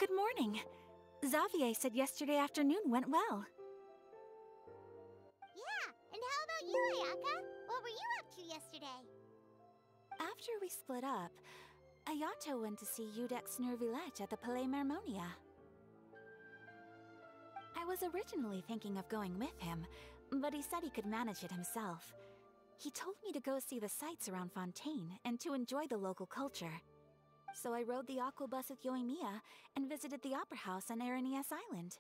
Good morning. Xavier said yesterday afternoon went well. Yeah, and how about you, Ayaka? What were you up to yesterday? After we split up, Ayato went to see Udex Nervillette at the Palais Mermonia. I was originally thinking of going with him, but he said he could manage it himself. He told me to go see the sights around Fontaine and to enjoy the local culture. So I rode the aqua bus with Yoimiya and visited the opera house on Aranias Island.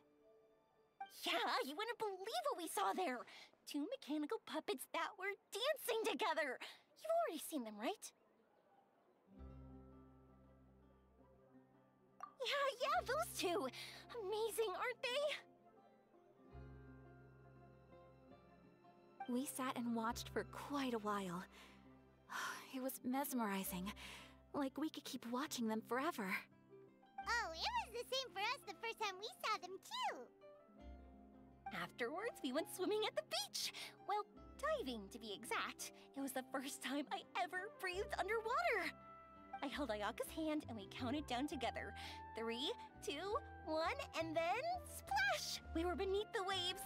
Yeah, you wouldn't believe what we saw there! 2 mechanical puppets that were dancing together! You've already seen them, right? Yeah, those two! Amazing, aren't they? We sat and watched for quite a while. It was mesmerizing. Like we could keep watching them forever. Oh, it was the same for us the first time we saw them, too! Afterwards, we went swimming at the beach! Well, diving, to be exact. It was the first time I ever breathed underwater! I held Ayaka's hand and we counted down together. 3, 2, 1, and then splash! We were beneath the waves.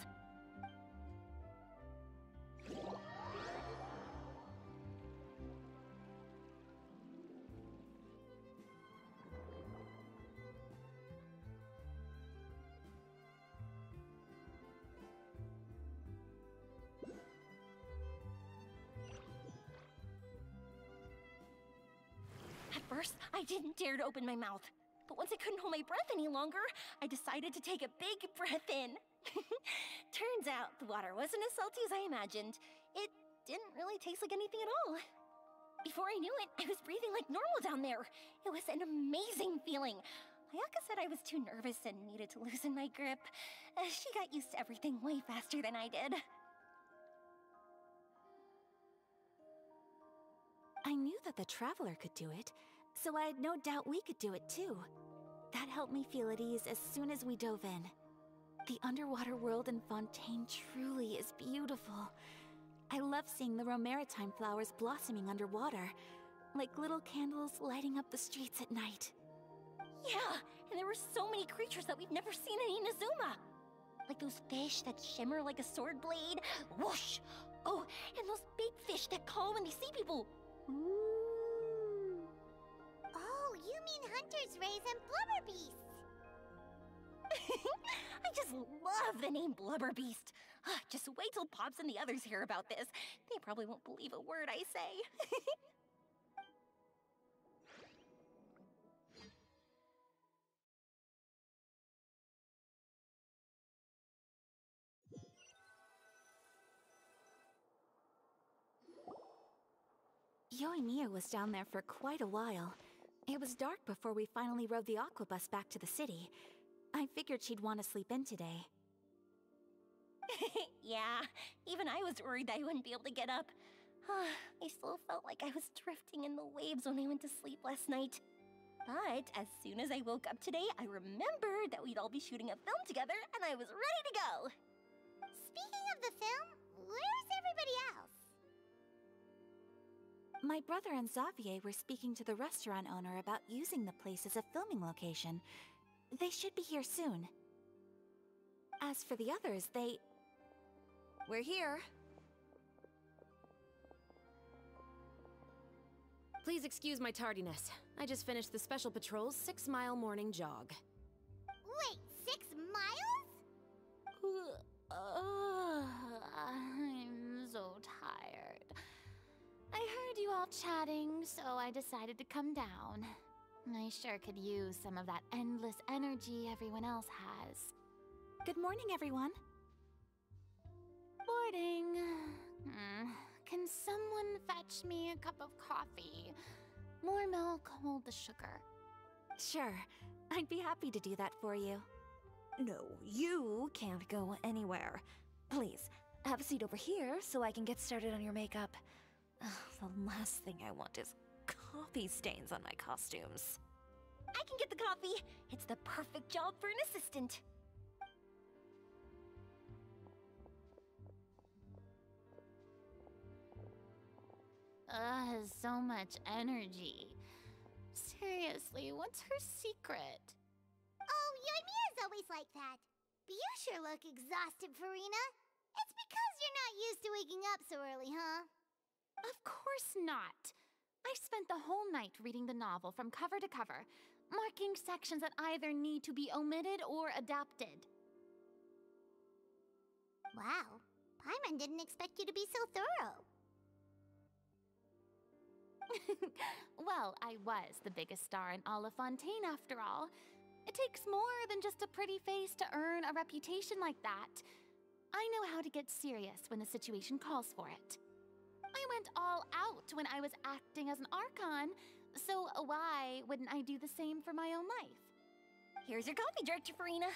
At first, I didn't dare to open my mouth. But once I couldn't hold my breath any longer, I decided to take a big breath in. Turns out the water wasn't as salty as I imagined. It didn't really taste like anything at all. Before I knew it, I was breathing like normal down there. It was an amazing feeling. Ayaka said I was too nervous and needed to loosen my grip. She got used to everything way faster than I did. I knew that the Traveler could do it, so I had no doubt we could do it too. That helped me feel at ease as soon as we dove in. The underwater world in Fontaine truly is beautiful. I love seeing the romaritime flowers blossoming underwater, like little candles lighting up the streets at night. Yeah, and there were so many creatures that we've never seen in Inazuma. Like those fish that shimmer like a sword blade. Whoosh! Oh, and those big fish that call when they see people. Ooh. Oh, you mean Hunter's Rays and Blubber Beasts! I just love the name Blubber Beast. Just wait till Pops and the others hear about this. They probably won't believe a word I say. Yoimiya was down there for quite a while. It was dark before we finally rode the aqua bus back to the city. I figured she'd want to sleep in today. Yeah, even I was worried that I wouldn't be able to get up. I still felt like I was drifting in the waves when I went to sleep last night. But as soon as I woke up today, I remembered that we'd all be shooting a film together, and I was ready to go. Speaking of the film, where's everybody else? My brother and Xavier were speaking to the restaurant owner about using the place as a filming location. They should be here soon. As for the others, We're here. Please excuse my tardiness. I just finished the Special Patrol's 6-mile morning jog. Wait, 6 miles? I'm so tired. I heard you all chatting, so I decided to come down. I sure could use some of that endless energy everyone else has. Good morning, everyone. Morning. Can someone fetch me a cup of coffee? More milk, hold the sugar. Sure, I'd be happy to do that for you. No, you can't go anywhere. Please, have a seat over here so I can get started on your makeup. The last thing I want is coffee stains on my costumes. I can get the coffee. It's the perfect job for an assistant. So much energy. Seriously, what's her secret? Your mirror's always like that. But you sure look exhausted, Farina. It's because you're not used to waking up so early, huh? Of course not. I spent the whole night reading the novel from cover to cover, marking sections that either need to be omitted or adapted. Wow. Paimon didn't expect you to be so thorough. Well, I was the biggest star in all of Fontaine after all. It takes more than just a pretty face to earn a reputation like that. I know how to get serious when the situation calls for it. I went all out when I was acting as an Archon, so why wouldn't I do the same for my own life? Here's your coffee, Director Farina.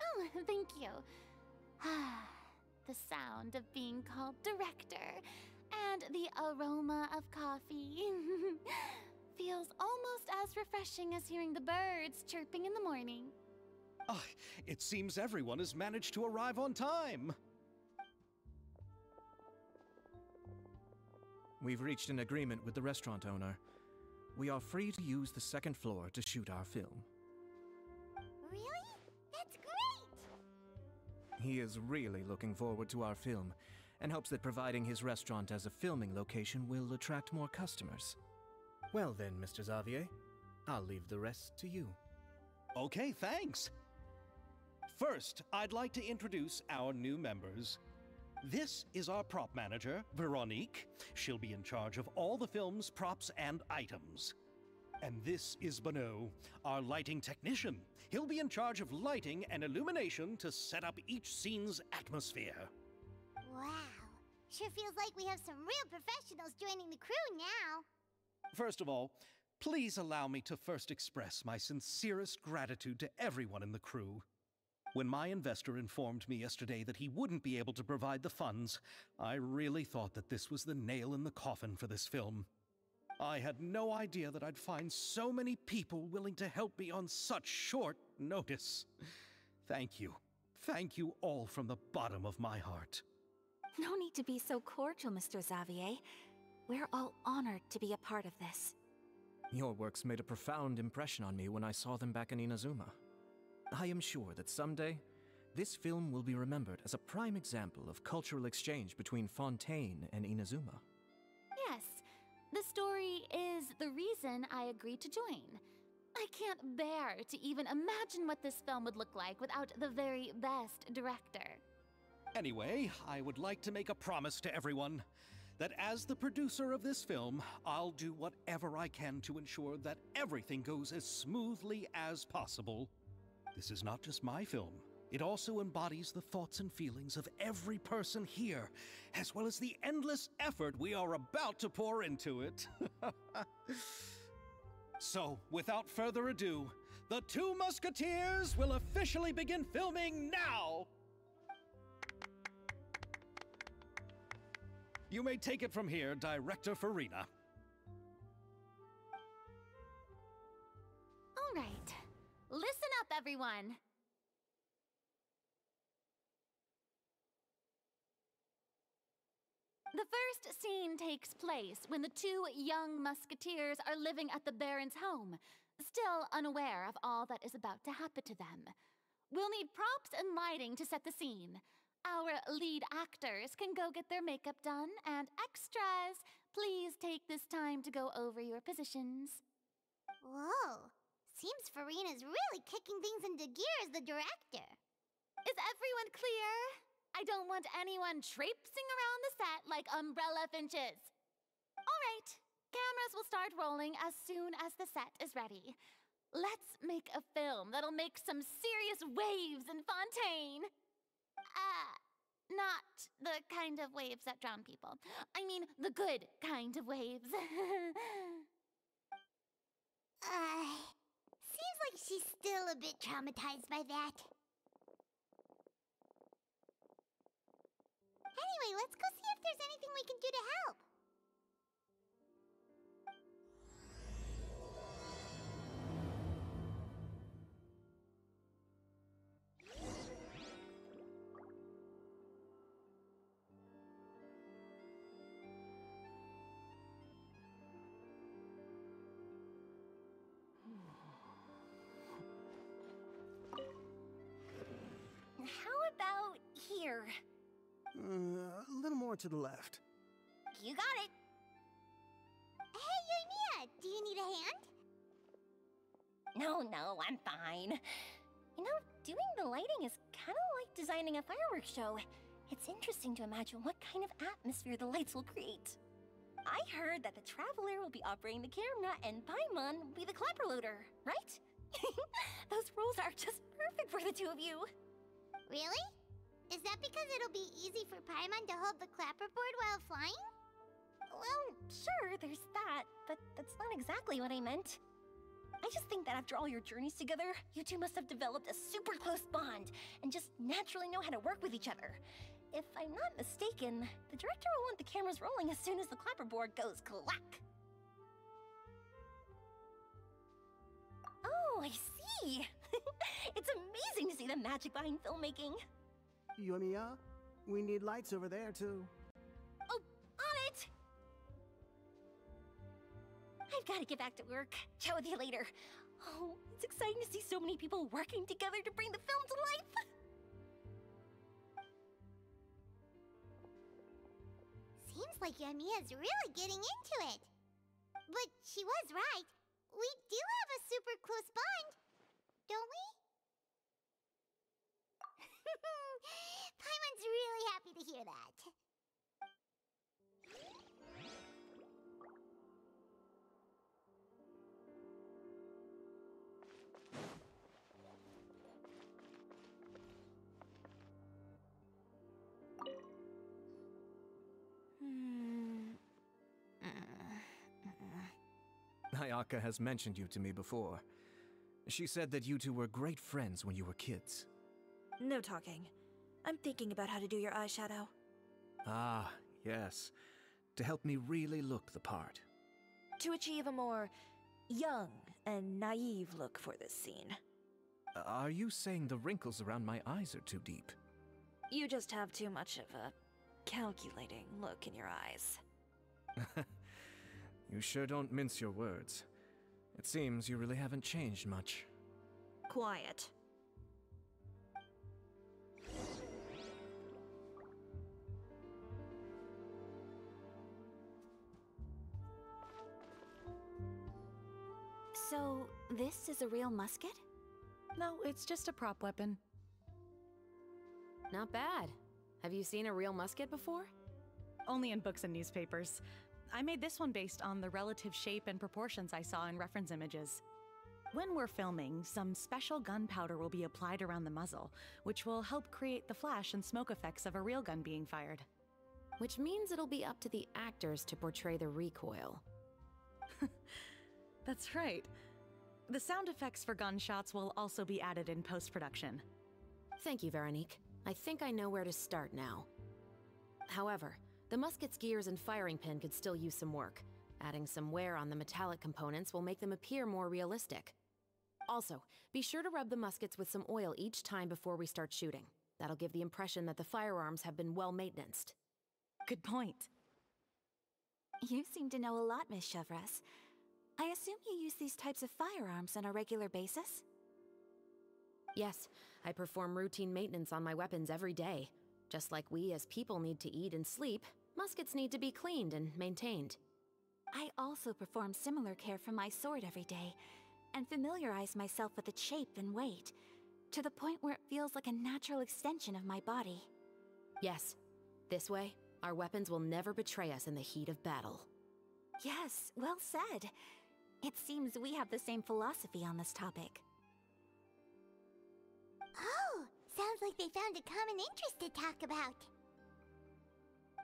Oh, thank you. The sound of being called director and the aroma of coffee feels almost as refreshing as hearing the birds chirping in the morning. It seems everyone has managed to arrive on time. We've reached an agreement with the restaurant owner. We are free to use the second floor to shoot our film. Really? That's great! He is really looking forward to our film, and hopes that providing his restaurant as a filming location will attract more customers. Well then, Mr. Xavier, I'll leave the rest to you. Okay, thanks. First, I'd like to introduce our new members. This is our prop manager, Veronique. She'll be in charge of all the film's props and items. And this is Bonneau, our lighting technician. He'll be in charge of lighting and illumination to set up each scene's atmosphere. Wow. Sure feels like we have some real professionals joining the crew now. First of all, please allow me to first express my sincerest gratitude to everyone in the crew. When my investor informed me yesterday that he wouldn't be able to provide the funds, I really thought that this was the nail in the coffin for this film. I had no idea that I'd find so many people willing to help me on such short notice. Thank you. Thank you all from the bottom of my heart. No need to be so cordial, Mr. Xavier. We're all honored to be a part of this. Your works made a profound impression on me when I saw them back in Inazuma. I am sure that someday, this film will be remembered as a prime example of cultural exchange between Fontaine and Inazuma. Yes, the story is the reason I agreed to join. I can't bear to even imagine what this film would look like without the very best director. Anyway, I would like to make a promise to everyone that as the producer of this film, I'll do whatever I can to ensure that everything goes as smoothly as possible. This is not just my film. It also embodies the thoughts and feelings of every person here, as well as the endless effort we are about to pour into it. So, without further ado, the Two Musketeers will officially begin filming now! You may take it from here, Director Farina. All right. Listen up, everyone. The first scene takes place when the two young musketeers are living at the Baron's home, still unaware of all that is about to happen to them. We'll need props and lighting to set the scene. Our lead actors can go get their makeup done, and extras, please take this time to go over your positions. Whoa. Seems Farina's really kicking things into gear as the director. Is everyone clear? I don't want anyone traipsing around the set like umbrella finches. All right, cameras will start rolling as soon as the set is ready. Let's make a film that'll make some serious waves in Fontaine. Not the kind of waves that drown people. I mean, the good kind of waves. Seems like she's still a bit traumatized by that. Anyway, let's go see if there's anything we can do to help. A little more to the left. You got it. Hey, Yoimiya, do you need a hand? No, I'm fine. You know, doing the lighting is kind of like designing a fireworks show. It's interesting to imagine what kind of atmosphere the lights will create. I heard that the Traveler will be operating the camera and Paimon will be the clapper loader, right? Those roles are just perfect for the two of you. Really? Is that because it'll be easy for Paimon to hold the clapperboard while flying? Well, sure, there's that, but that's not exactly what I meant. I just think that after all your journeys together, you two must have developed a super close bond and just naturally know how to work with each other. If I'm not mistaken, the director will want the cameras rolling as soon as the clapperboard goes clack. Oh, I see! It's amazing to see the magic behind filmmaking. Yoimiya, we need lights over there, too. Oh, on it! I've got to get back to work. Chat with you later. Oh, it's exciting to see so many people working together to bring the film to life. Seems like Yoimiya's really getting into it. But she was right. We do have a super close bond, don't we? Paimon's really happy to hear that. Ayaka has mentioned you to me before. She said that you two were great friends when you were kids. No talking. I'm thinking about how to do your eyeshadow. Ah, yes. To help me really look the part. To achieve a more young and naive look for this scene. Are you saying the wrinkles around my eyes are too deep? You just have too much of a calculating look in your eyes. You sure don't mince your words. It seems you really haven't changed much. Quiet. So, this is a real musket? No, it's just a prop weapon. Not bad. Have you seen a real musket before? Only in books and newspapers. I made this one based on the relative shape and proportions I saw in reference images. When we're filming, some special gunpowder will be applied around the muzzle, which will help create the flash and smoke effects of a real gun being fired. Which means it'll be up to the actors to portray the recoil. That's right. The sound effects for gunshots will also be added in post-production. Thank you, Veronique. I think I know where to start now. However, the musket's gears and firing pin could still use some work. Adding some wear on the metallic components will make them appear more realistic. Also, be sure to rub the muskets with some oil each time before we start shooting. That'll give the impression that the firearms have been well maintenanced. Good point. You seem to know a lot, Miss Chevres. I assume you use these types of firearms on a regular basis? Yes, I perform routine maintenance on my weapons every day. Just like we as people need to eat and sleep, muskets need to be cleaned and maintained. I also perform similar care for my sword every day, and familiarize myself with its shape and weight, to the point where it feels like a natural extension of my body. Yes, this way, our weapons will never betray us in the heat of battle. Yes, well said. It seems we have the same philosophy on this topic. Oh, sounds like they found a common interest to talk about.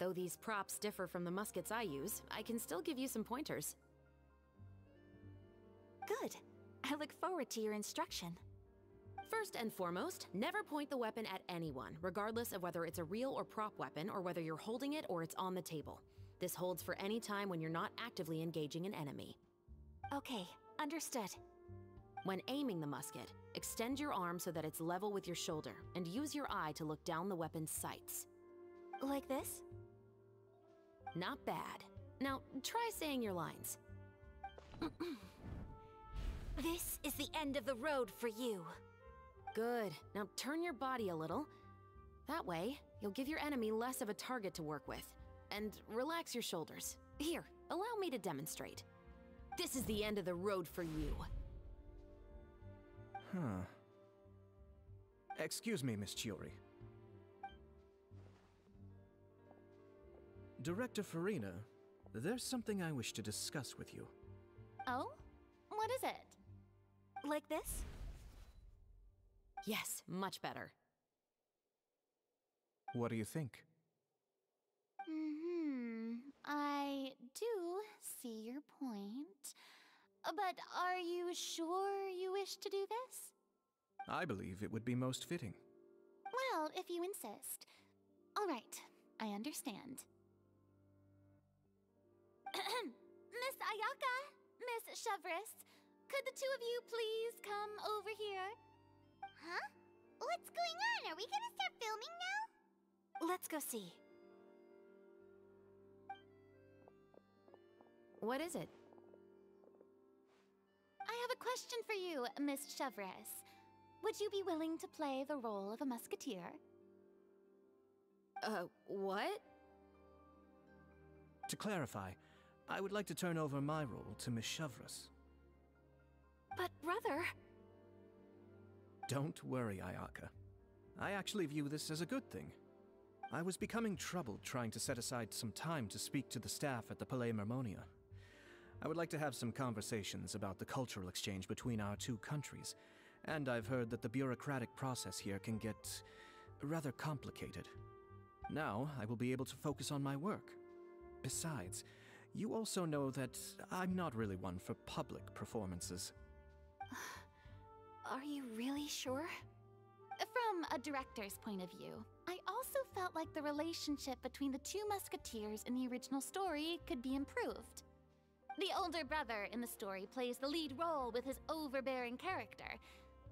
Though these props differ from the muskets I use, I can still give you some pointers. Good. I look forward to your instruction. First and foremost, never point the weapon at anyone, regardless of whether it's a real or prop weapon or whether you're holding it or it's on the table. This holds for any time when you're not actively engaging an enemy. Okay, understood. When aiming the musket, extend your arm so that it's level with your shoulder, and use your eye to look down the weapon's sights. Like this? Not bad. Now, try saying your lines. This is the end of the road for you. Good. Now turn your body a little. That way, you'll give your enemy less of a target to work with. And relax your shoulders. Here, allow me to demonstrate. This is the end of the road for you. Huh. Excuse me, Miss Chiori. Director Farina, there's something I wish to discuss with you. Oh? What is it? Like this? Yes, much better. What do you think? I do see your point. But are you sure you wish to do this? I believe it would be most fitting. Well, if you insist. All right, I understand. Miss Ayaka, Miss Chevris, could the two of you please come over here? Huh? What's going on? Are we gonna start filming now? Let's go see. What is it? I have a question for you, Miss Chevris. Would you be willing to play the role of a musketeer? What? To clarify, I would like to turn over my role to Miss Chevris. But brother... Don't worry, Ayaka. I actually view this as a good thing. I was becoming troubled trying to set aside some time to speak to the staff at the Palais Mermonia. I would like to have some conversations about the cultural exchange between our two countries, and I've heard that the bureaucratic process here can get rather complicated. Now, I will be able to focus on my work. Besides, you also know that I'm not really one for public performances. Are you really sure? From a director's point of view, I also felt like the relationship between the two musketeers in the original story could be improved. The older brother in the story plays the lead role with his overbearing character,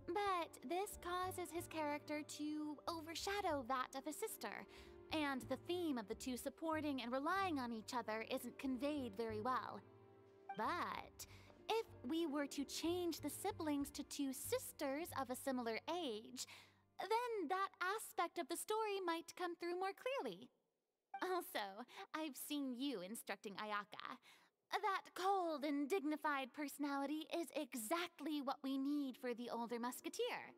but this causes his character to overshadow that of his sister, and the theme of the two supporting and relying on each other isn't conveyed very well. But if we were to change the siblings to two sisters of a similar age, then that aspect of the story might come through more clearly. Also, I've seen you instructing Ayaka. That cold and dignified personality is exactly what we need for the older musketeer.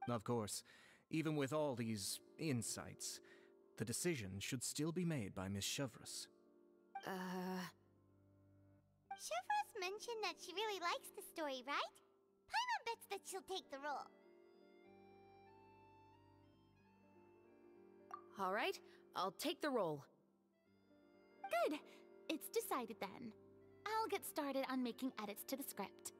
Of course, even with all these insights, the decision should still be made by Miss Chevris. Chevros mentioned that she really likes the story, right? Paimon bets that she'll take the role. All right, I'll take the role. Good. It's decided then. I'll get started on making edits to the script.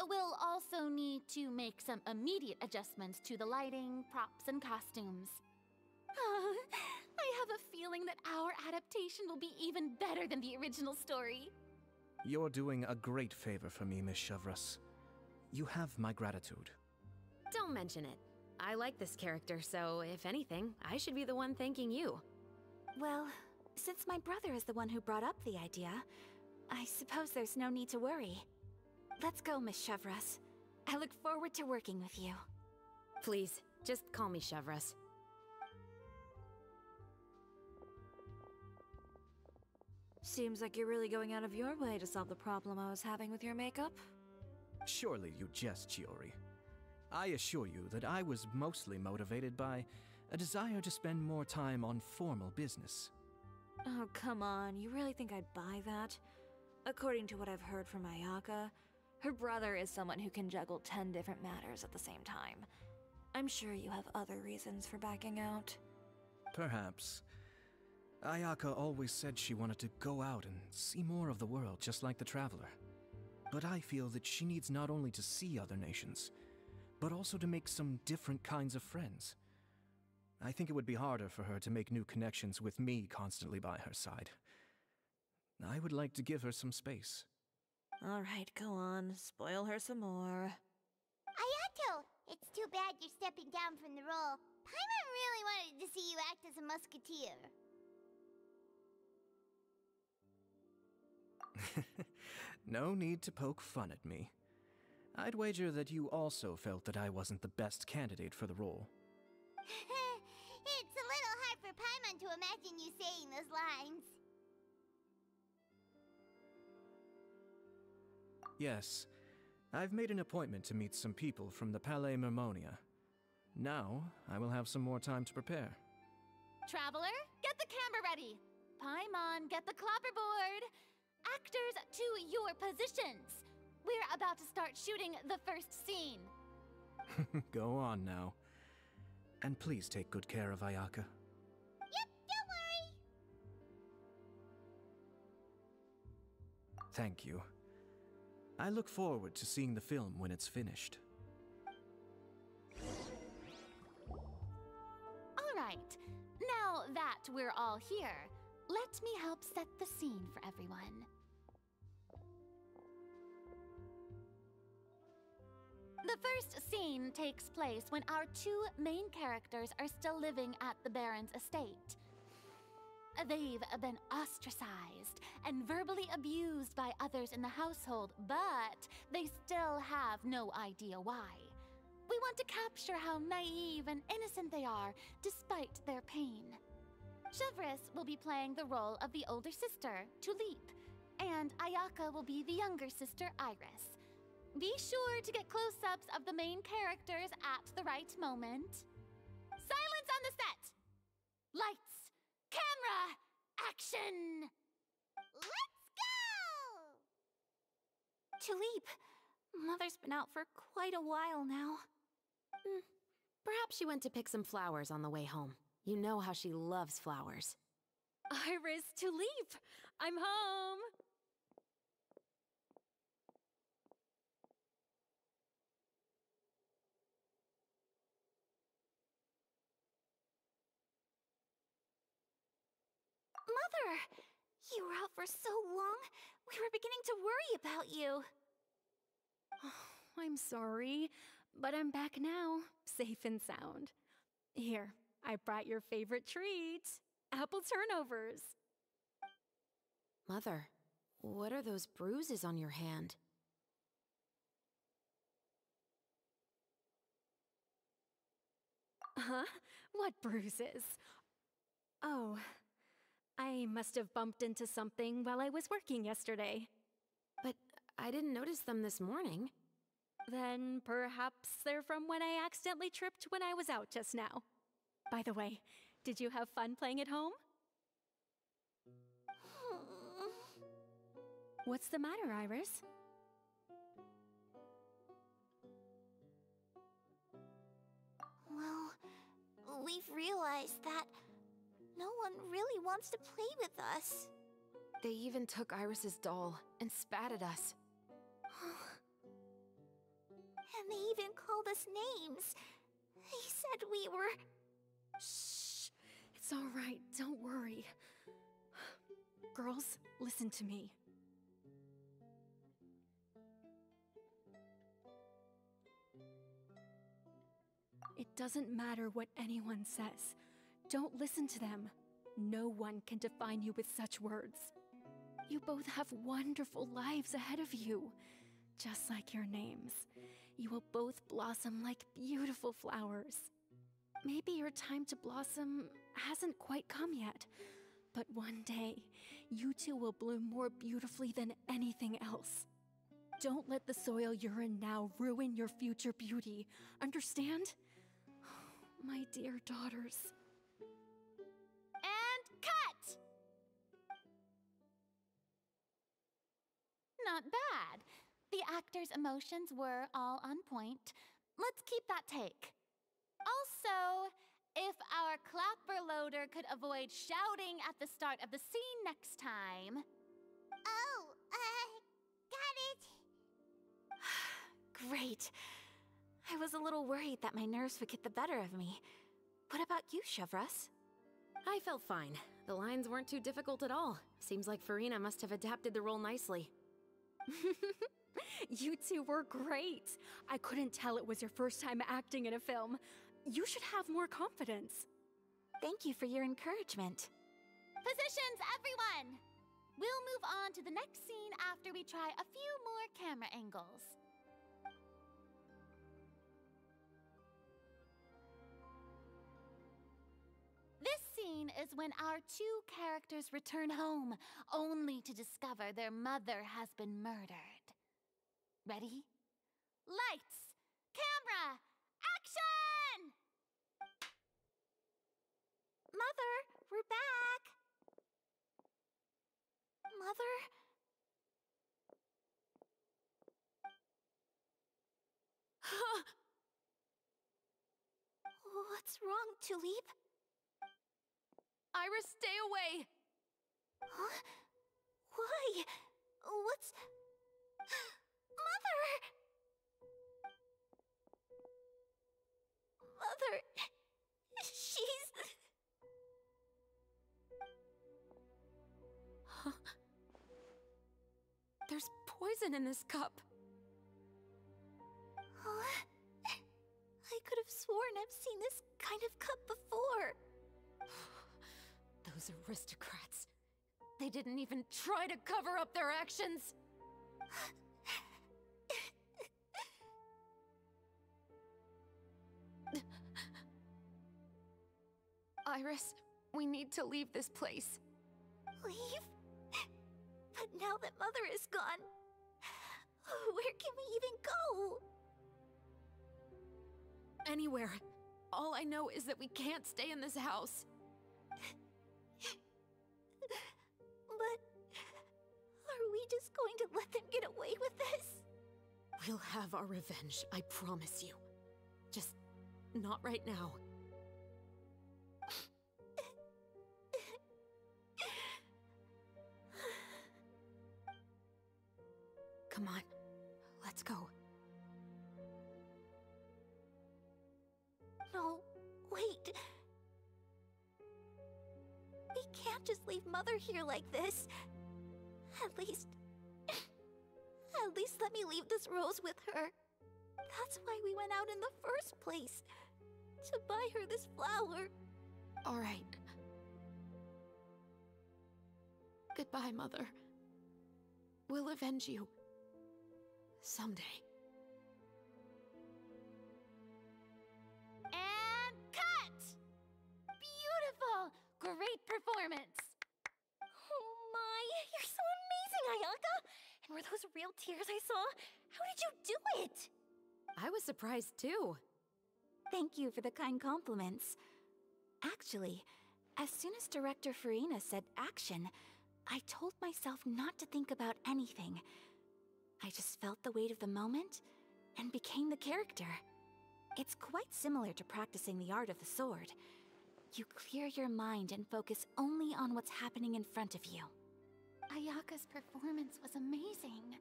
We'll also need to make some immediate adjustments to the lighting, props, and costumes. I have a feeling that our adaptation will be even better than the original story. You're doing a great favor for me, Miss Chevris. You have my gratitude. Don't mention it. I like this character, so if anything, I should be the one thanking you. Well, since my brother is the one who brought up the idea, I suppose there's no need to worry. Let's go, Miss Chevris. I look forward to working with you. Please, just call me Chevris. Seems like you're really going out of your way to solve the problem I was having with your makeup. Surely you jest, Chiori. I assure you that I was mostly motivated by a desire to spend more time on formal business. Oh, come on. You really think I'd buy that? According to what I've heard from Ayaka, her brother is someone who can juggle 10 different matters at the same time. I'm sure you have other reasons for backing out. Perhaps. Ayaka always said she wanted to go out and see more of the world, just like the Traveler. But I feel that she needs not only to see other nations, but also to make some different kinds of friends. I think it would be harder for her to make new connections with me constantly by her side. I would like to give her some space. All right, go on. Spoil her some more. Ayato, it's too bad you're stepping down from the role. Paimon really wanted to see you act as a musketeer. No need to poke fun at me. I'd wager that you also felt that I wasn't the best candidate for the role. It's a little hard for Paimon to imagine you saying those lines. Yes, I've made an appointment to meet some people from the Palais Mermonia. Now, I will have some more time to prepare. Traveler, get the camera ready. Paimon, get the clapperboard. Actors, to your positions. We're about to start shooting the first scene. Go on now. And please take good care of Ayaka. Yep, don't worry. Thank you. I look forward to seeing the film when it's finished. All right, now that we're all here, let me help set the scene for everyone. The first scene takes place when our two main characters are still living at the Baron's estate. They've been ostracized and verbally abused by others in the household, but they still have no idea why. We want to capture how naive and innocent they are, despite their pain. Chevres will be playing the role of the older sister, Tulip, and Ayaka will be the younger sister, Iris. Be sure to get close-ups of the main characters at the right moment. Silence on the set! Lights! Camera! Action! Let's go! Tulip, Mother's been out for quite a while now. Perhaps she went to pick some flowers on the way home. You know how she loves flowers. Iris, Tulip! I'm home! Mother! You were out for so long, we were beginning to worry about you. I'm sorry, but I'm back now, safe and sound. Here, I brought your favorite treat, apple turnovers. Mother, what are those bruises on your hand? Huh? What bruises? Oh, I must have bumped into something while I was working yesterday. But I didn't notice them this morning. Then perhaps they're from when I accidentally tripped when I was out just now. By the way, did you have fun playing at home? What's the matter, Iris? Well, we've realized that no one really wants to play with us. They even took Iris's doll and spat at us. And they even called us names. They said we were... Shh. It's all right. Don't worry. Girls, listen to me. It doesn't matter what anyone says. Don't listen to them. No one can define you with such words. You both have wonderful lives ahead of you. Just like your names. You will both blossom like beautiful flowers. Maybe your time to blossom hasn't quite come yet, but one day, you two will bloom more beautifully than anything else. Don't let the soil you're in now ruin your future beauty. Understand? My dear daughters. And cut! Not bad. The actors' emotions were all on point. Let's keep that take. Also, if our clapper loader could avoid shouting at the start of the scene next time. Oh, got it. Great. I was a little worried that my nerves would get the better of me. What about you, Chevres? I felt fine. The lines weren't too difficult at all. Seems like Farina must have adapted the role nicely. You two were great. I couldn't tell it was your first time acting in a film. You should have more confidence. Thank you for your encouragement. Positions, everyone! We'll move on to the next scene after we try a few more camera angles. is when our two characters return home, only to discover their mother has been murdered. Ready? Lights! Camera! Action! Mother, we're back! Mother? What's wrong, Tulip? Iris, stay away! Huh? Why? What's... Mother! Mother... She's... Huh? There's poison in this cup. Huh? I could have sworn I've seen this kind of cup before. Those aristocrats. They didn't even try to cover up their actions. Iris, we need to leave this place. Leave? But now that Mother is gone, where can we even go? Anywhere. All I know is that we can't stay in this house. But are we just going to let them get away with this? We'll have our revenge, I promise you. Just not right now. Come on, let's go. No, wait. We can't just leave Mother here like this. At least let me leave this rose with her. That's why we went out in the first place. To buy her this flower. All right. Goodbye, Mother. We'll avenge you. Someday. And cut! Beautiful! Great performance! Oh my, you're so amazing, Ayaka! And were those real tears I saw? How did you do it? I was surprised too. Thank you for the kind compliments. Actually, as soon as Director Farina said action, I told myself not to think about anything. I just felt the weight of the moment and became the character. It's quite similar to practicing the art of the sword. You clear your mind and focus only on what's happening in front of you. Ayaka's performance was amazing.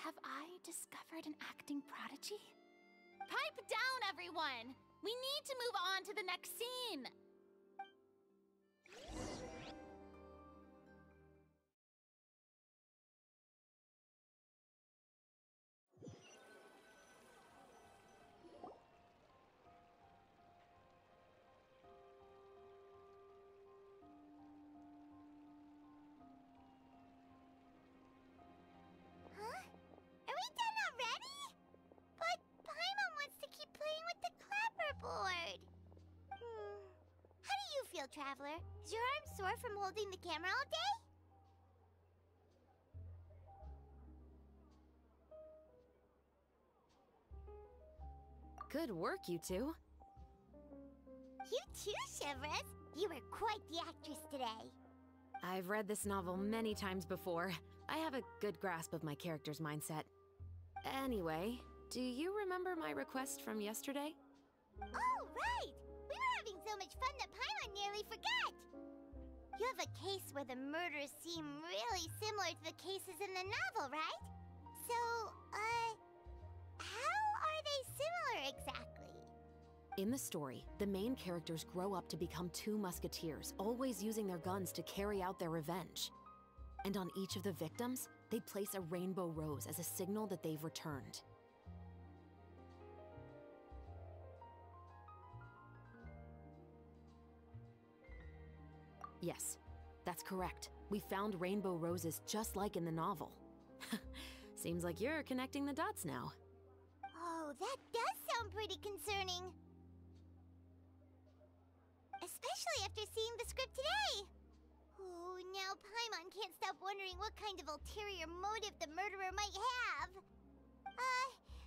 Have I discovered an acting prodigy? Pipe down, everyone! We need to move on to the next scene! Huh? Are we done already? But Paimon wants to keep playing with the clapperboard. How do you feel, Traveler? Is your arm sore from holding the camera all day? Good work, you two. You too, Shivers. You were quite the actress today. I've read this novel many times before. I have a good grasp of my character's mindset. Anyway, do you remember my request from yesterday? Oh, right! We were having so much fun that Paimon nearly forgot! You have a case where the murders seem really similar to the cases in the novel, right? So, how are they similar exactly? In the story, the main characters grow up to become two musketeers, always using their guns to carry out their revenge. And on each of the victims, they place a rainbow rose as a signal that they've returned. Yes, that's correct. We found rainbow roses just like in the novel. Seems like you're connecting the dots now. Oh, that does sound pretty concerning. especially after seeing the script today. Ooh, now Paimon can't stop wondering what kind of ulterior motive the murderer might have.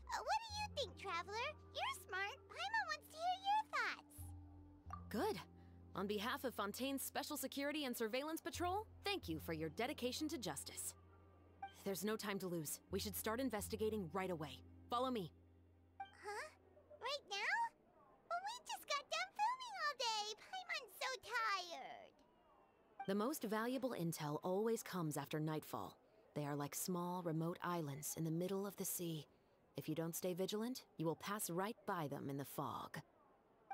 What do you think, Traveler? You're smart. Paimon wants to hear your thoughts. Good. On behalf of Fontaine's Special Security and Surveillance Patrol, thank you for your dedication to justice. There's no time to lose. We should start investigating right away. Follow me. Huh? Right now? Well, we just got done filming all day. Paimon's so tired. The most valuable intel always comes after nightfall. They are like small, remote islands in the middle of the sea. If you don't stay vigilant, you will pass right by them in the fog.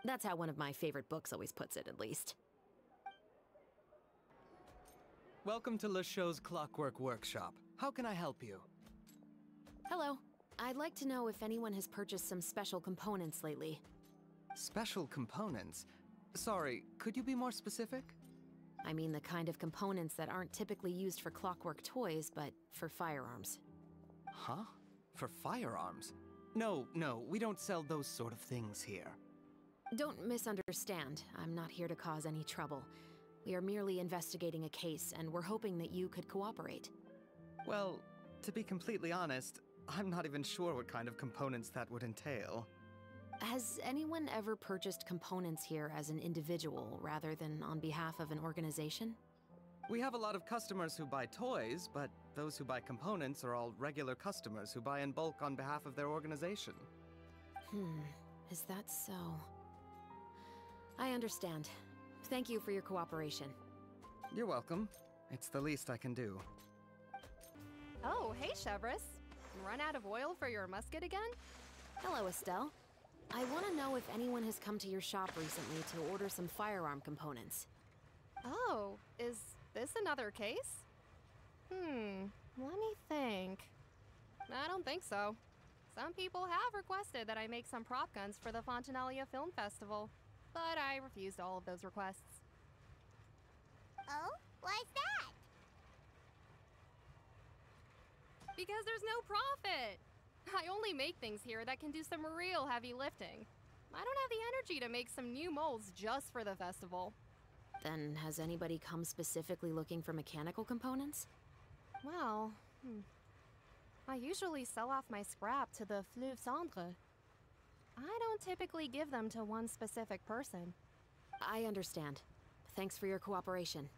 That's how one of my favorite books always puts it, at least. Welcome to LeChaux's Clockwork Workshop. How can I help you? Hello. I'd like to know if anyone has purchased some special components lately. Special components? Sorry, could you be more specific? I mean the kind of components that aren't typically used for clockwork toys, but for firearms. Huh? For firearms? No, we don't sell those sort of things here. Don't misunderstand. I'm not here to cause any trouble. We are merely investigating a case, and we're hoping that you could cooperate. Well, to be completely honest, I'm not even sure what kind of components that would entail. Has anyone ever purchased components here as an individual rather than on behalf of an organization? We have a lot of customers who buy toys, but those who buy components are all regular customers who buy in bulk on behalf of their organization. Is that so? I understand. Thank you for your cooperation. You're welcome. It's the least I can do. Oh, hey, Chevris. Run out of oil for your musket again? Hello, Estelle. I want to know if anyone has come to your shop recently to order some firearm components. Oh, is this another case? Let me think. I don't think so. Some people have requested that I make some prop guns for the Fontanalia Film Festival, but I refused all of those requests. Oh? Why's that? Because there's no profit! I only make things here that can do some real heavy lifting. I don't have the energy to make some new molds just for the festival. Then has anybody come specifically looking for mechanical components? Well, I usually sell off my scrap to the Fleuve Cendre. I don't typically give them to one specific person. I understand. Thanks for your cooperation.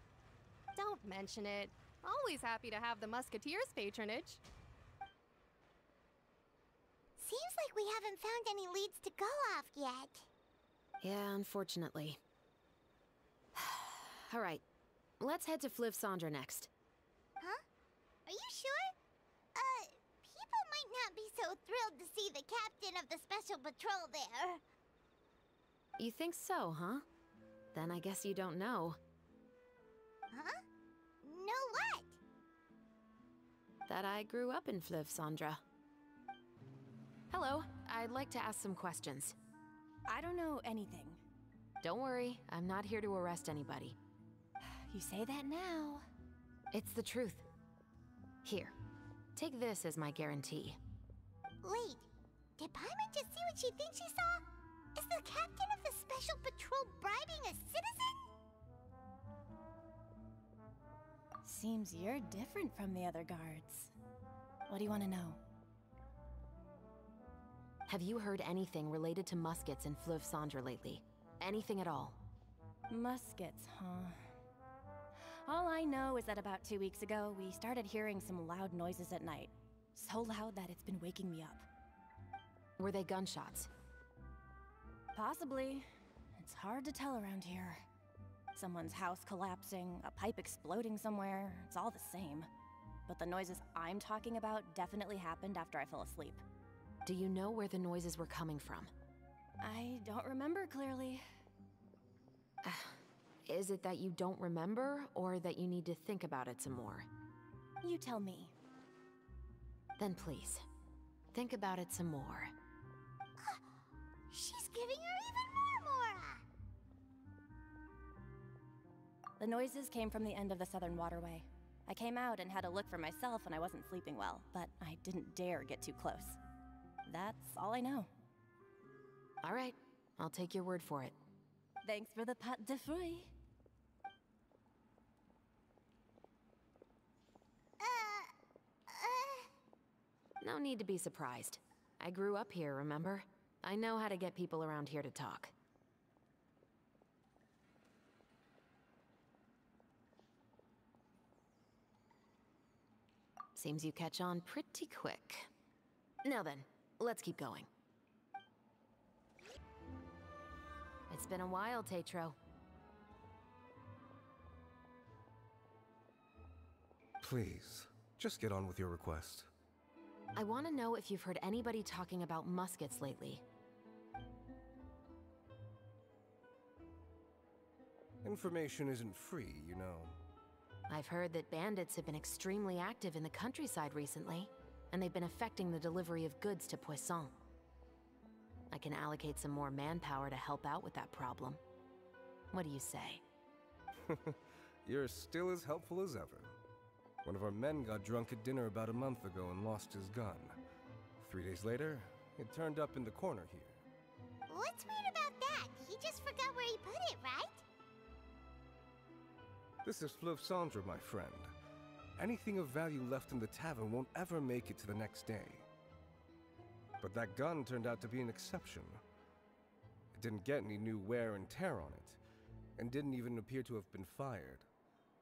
Don't mention it. Always happy to have the Musketeers' patronage. Seems like we haven't found any leads to go off yet. Yeah, unfortunately. All right, let's head to Fleuve Cendre next. Huh? Are you sure? People might not be so thrilled to see the captain of the special patrol there. You think so, huh? Then I guess you don't know. Huh? Know what? That I grew up in Fleuve Cendre. Hello, I'd like to ask some questions. I don't know anything. Don't worry, I'm not here to arrest anybody. You say that now. It's the truth. Here, take this as my guarantee. Wait, did Paimon just see what she thinks she saw? Is the captain of the special patrol bribing a citizen? Seems you're different from the other guards. What do you want to know? Have you heard anything related to muskets in Fleuve Cendre lately? Anything at all? Muskets, huh? All I know is that about 2 weeks ago, we started hearing some loud noises at night. So loud that it's been waking me up. Were they gunshots? Possibly. It's hard to tell around here. Someone's house collapsing, a pipe exploding somewhere, it's all the same. But the noises I'm talking about definitely happened after I fell asleep. Do you know where the noises were coming from? I don't remember clearly. Is it that you don't remember, or that you need to think about it some more? You tell me. Then please, think about it some more. She's giving her even more Mora! The noises came from the end of the Southern Waterway. I came out and had a look for myself when I wasn't sleeping well, but I didn't dare get too close. That's all I know. All right, I'll take your word for it. Thanks for the pâte de fruits. No need to be surprised. I grew up here, remember? I know how to get people around here to talk. Seems you catch on pretty quick. Now then, let's keep going. It's been a while, Tetro. Please, just get on with your request. I want to know if you've heard anybody talking about muskets lately. Information isn't free, you know. I've heard that bandits have been extremely active in the countryside recently, and they've been affecting the delivery of goods to Poisson. I can allocate some more manpower to help out with that problem. What do you say? You're still as helpful as ever. One of our men got drunk at dinner about a month ago and lost his gun. 3 days later, it turned up in the corner here. What's weird about that? He just forgot where he put it, right? This is Fleuve Cendre, my friend. Anything of value left in the tavern won't ever make it to the next day. But that gun turned out to be an exception. It didn't get any new wear and tear on it, and didn't even appear to have been fired.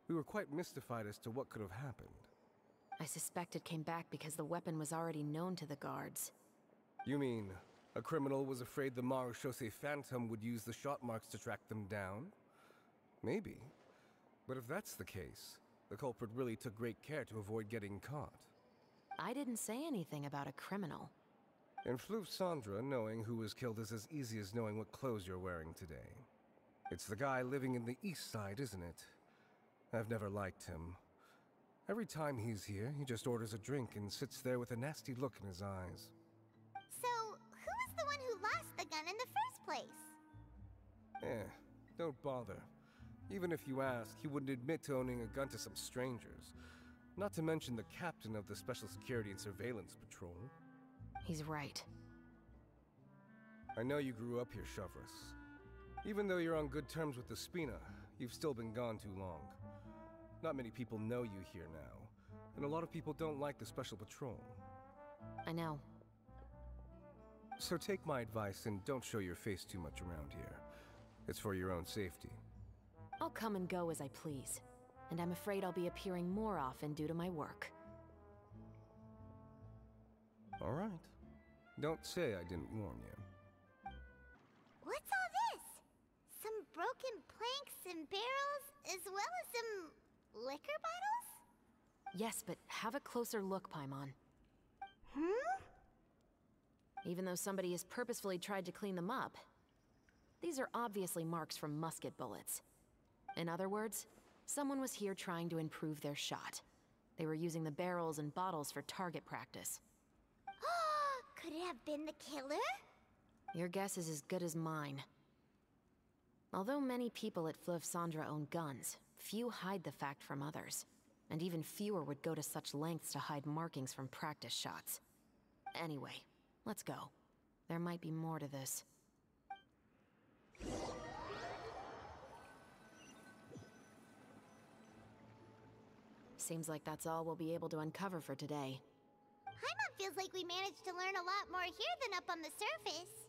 We were quite mystified as to what could have happened. I suspect it came back because the weapon was already known to the guards. You mean, a criminal was afraid the Marechaussee Phantom would use the shot marks to track them down? Maybe. But if that's the case, the culprit really took great care to avoid getting caught. I didn't say anything about a criminal. In Fleuve Cendre, knowing who was killed is as easy as knowing what clothes you're wearing today. It's the guy living in the east side, isn't it? I've never liked him. Every time he's here, he just orders a drink and sits there with a nasty look in his eyes. So, who was the one who lost the gun in the first place? Don't bother. Even if you ask, he wouldn't admit to owning a gun to some strangers. Not to mention the captain of the Special Security and Surveillance Patrol. He's right. I know you grew up here, Chevreuse. Even though you're on good terms with the Spina, you've still been gone too long. Not many people know you here now, and a lot of people don't like the Special Patrol. I know. So take my advice and don't show your face too much around here. It's for your own safety. I'll come and go as I please, and I'm afraid I'll be appearing more often due to my work. All right. Don't say I didn't warn you. What's all this? Some broken planks and barrels, as well as some liquor bottles? Yes, but have a closer look, Paimon. Even though somebody has purposefully tried to clean them up, these are obviously marks from musket bullets. In other words, someone was here trying to improve their shot. They were using the barrels and bottles for target practice. Could it have been the killer? Your guess is as good as mine. Although many people at Fleuve Cendre own guns, few hide the fact from others. And even fewer would go to such lengths to hide markings from practice shots. Anyway, let's go. There might be more to this. Seems like that's all we'll be able to uncover for today. Paimon feels like we managed to learn a lot more here than up on the surface.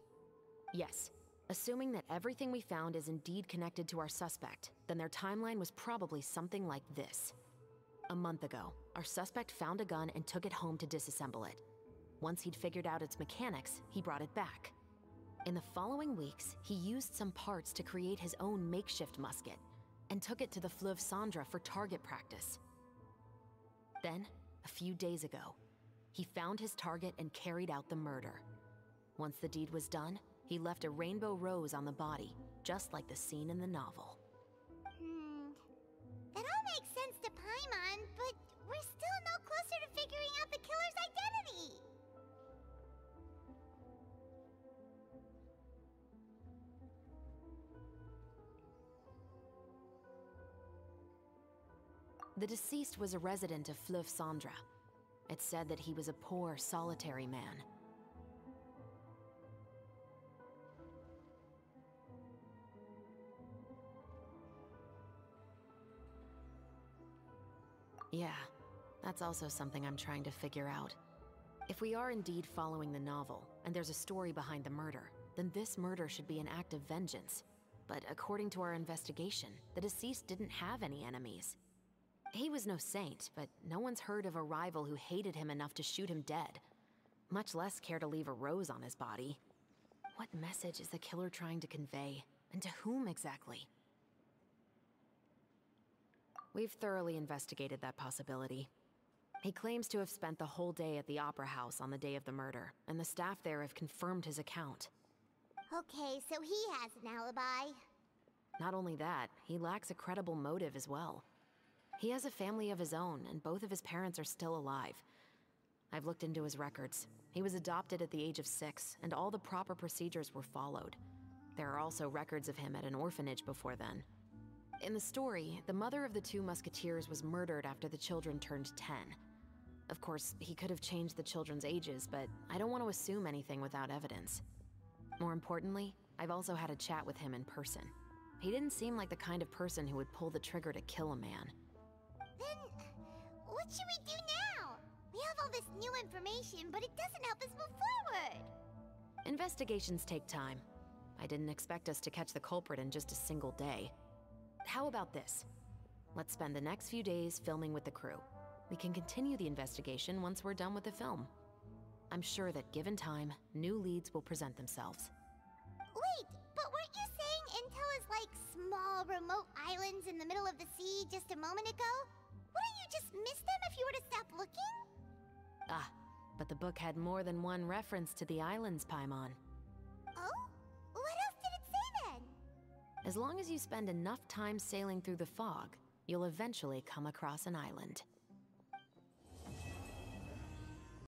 Yes. Assuming that everything we found is indeed connected to our suspect, then their timeline was probably something like this. A month ago, our suspect found a gun and took it home to disassemble it. Once he'd figured out its mechanics, he brought it back. In the following weeks, he used some parts to create his own makeshift musket, and took it to the Fleuve Cendre for target practice. Then, a few days ago, he found his target and carried out the murder. Once the deed was done, he left a rainbow rose on the body, just like the scene in the novel. That all makes sense to Paimon, but we're still no closer to figuring out the killer's identity. The deceased was a resident of Fleuve Cendre. It's said that he was a poor, solitary man. Yeah, that's also something I'm trying to figure out. If we are indeed following the novel, and there's a story behind the murder, then this murder should be an act of vengeance. But according to our investigation, the deceased didn't have any enemies. He was no saint, but no one's heard of a rival who hated him enough to shoot him dead, much less care to leave a rose on his body. What message is the killer trying to convey, and to whom exactly? We've thoroughly investigated that possibility. He claims to have spent the whole day at the Opera House on the day of the murder, and the staff there have confirmed his account. Okay, so he has an alibi. Not only that, he lacks a credible motive as well. He has a family of his own, and both of his parents are still alive. I've looked into his records. He was adopted at the age of 6, and all the proper procedures were followed. There are also records of him at an orphanage before then. In the story, the mother of the 2 musketeers was murdered after the children turned 10. Of course, he could have changed the children's ages, but I don't want to assume anything without evidence. More importantly, I've also had a chat with him in person. He didn't seem like the kind of person who would pull the trigger to kill a man. Then, what should we do now? We have all this new information, but it doesn't help us move forward. Investigations take time. I didn't expect us to catch the culprit in just a single day. How about this? Let's spend the next few days filming with the crew. We can continue the investigation once we're done with the film. I'm sure that given time, new leads will present themselves. Wait, but weren't you saying Intel is like small, remote islands in the middle of the sea just a moment ago? Wouldn't you just miss them if you were to stop looking? Ah, but the book had more than one reference to the islands, Paimon. Oh? What else did it say then? As long as you spend enough time sailing through the fog, you'll eventually come across an island.